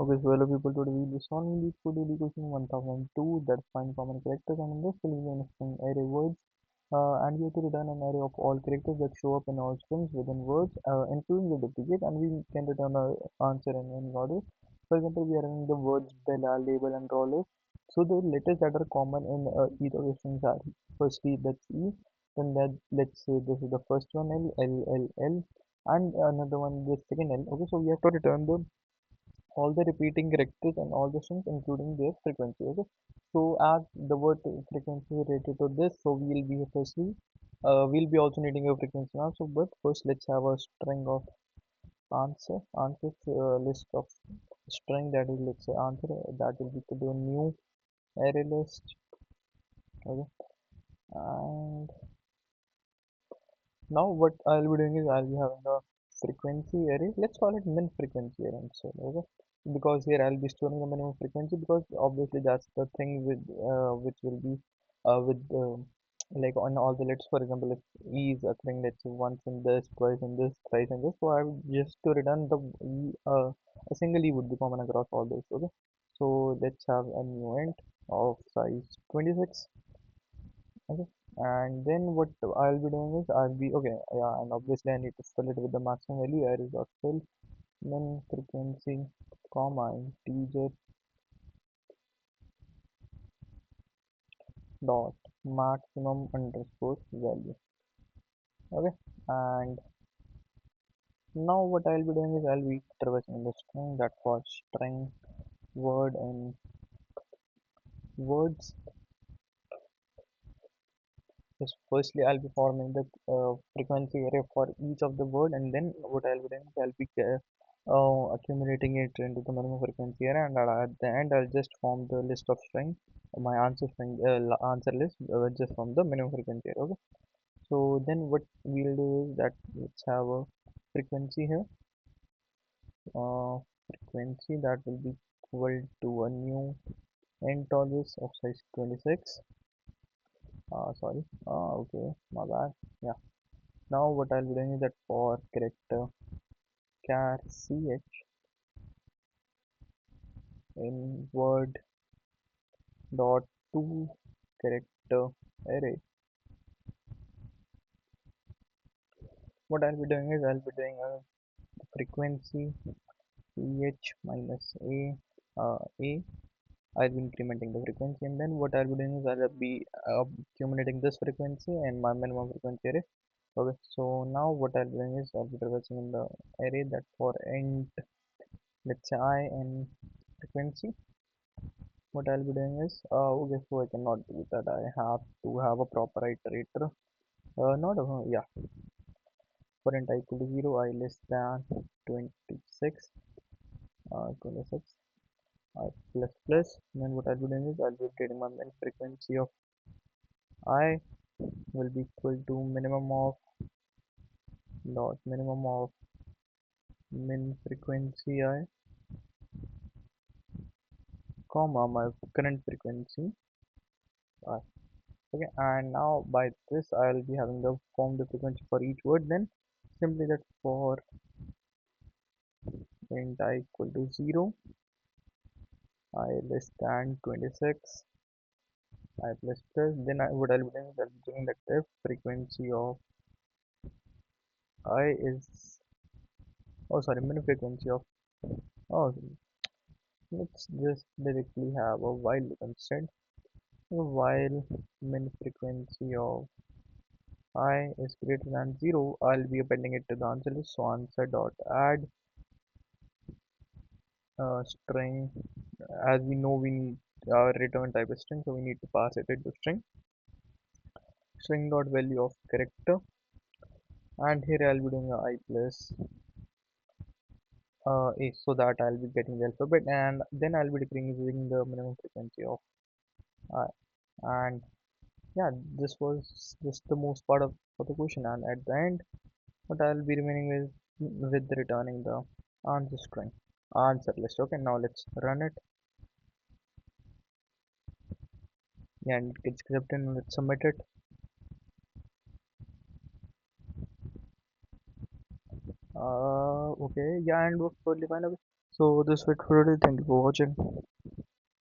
Okay, so hello people, today we will be solving the for daily question 1002 that find common characters, and in this we will be understanding array words, and we have to return an array of all characters that show up in all strings within words, including the duplicate, and we can return our answer in any order. For example, we are running the words Bella, label, and roller. So the letters that are common in each of the strings are firstly that's E, then that let's say this is the first one L, and another one the second L. Okay, so we have to return the all the repeating characters and all the strings including their frequency. Okay, so as the word frequency is related to this, so we'll be firstly we'll be also needing a frequency now. So but first let's have a string of answers, list of string, that is let's say answer, that will be to do a new array list. Okay, and now what I'll be doing is I'll be having a frequency array. Let's call it min frequency array instead. Okay, because here I'll be storing the minimum frequency, because obviously that's the thing with which will be with like on all the lists. For example, if E is a thing, let's say once in this, twice in this, thrice in this. So I would just to return the E, a single E would be common across all this. Okay, so let's have a new int of size 26. Okay, and then what I'll be doing is I'll be okay, yeah, and obviously I need to fill it with the maximum value. Here is dot fill min frequency comma integer dot maximum underscore value. Okay, and now what I'll be doing is I'll be traversing the string that for string word and words. Yes, firstly I'll be forming the frequency array for each of the word, and then what I'll be doing is I'll be accumulating it into the minimum frequency array, and at the end I'll just form the list of string, my answer string, answer list, just from the minimum frequency array. Okay, so then what we'll do is that let's have a frequency here, frequency that will be equal to a new int always of size 26. Sorry, okay, my bad. Yeah, now what I'll be doing is that for character char ch in word dot to character array, what I'll be doing is I'll be doing a frequency ch minus a. I'll be incrementing the frequency, and then what I'll be doing is I'll be accumulating this frequency and my minimum frequency array. Okay, so now what I'll be doing is I'll be traversing in the array that for int, let's say I and frequency. What I'll be doing is okay, so I cannot do that. I have to have a proper iterator. Not yeah, for int I equal to 0, I less than 26, 26, I plus plus. Then what I'll be doing is I'll be updating my min frequency of I will be equal to minimum of dot minimum of min frequency I comma my current frequency I. Okay, and now by this I'll be having the form the frequency for each word. Then simply that for int I equal to 0, I less than 26, I plus plus. Then what I'll be doing is I'll be checking that if frequency of I is, oh sorry, min frequency of, oh, let's just directly have a while loop instead. While min frequency of I is greater than 0, I'll be appending it to the answer list. So answer dot add string. As we know, we need return type is string, so we need to pass it into string dot value of character. And here I'll be doing a I plus a, so that I'll be getting the alphabet, and then I'll be decreasing the minimum frequency of I. And yeah, this was just the most part of for the question, and at the end what I'll be remaining with returning the answer string, answer list. Okay, now let's run it. Yeah, and it gets accepted, and let's submit it. Okay, yeah, and works totally fine. Okay, So this is it for today. Thank you for watching.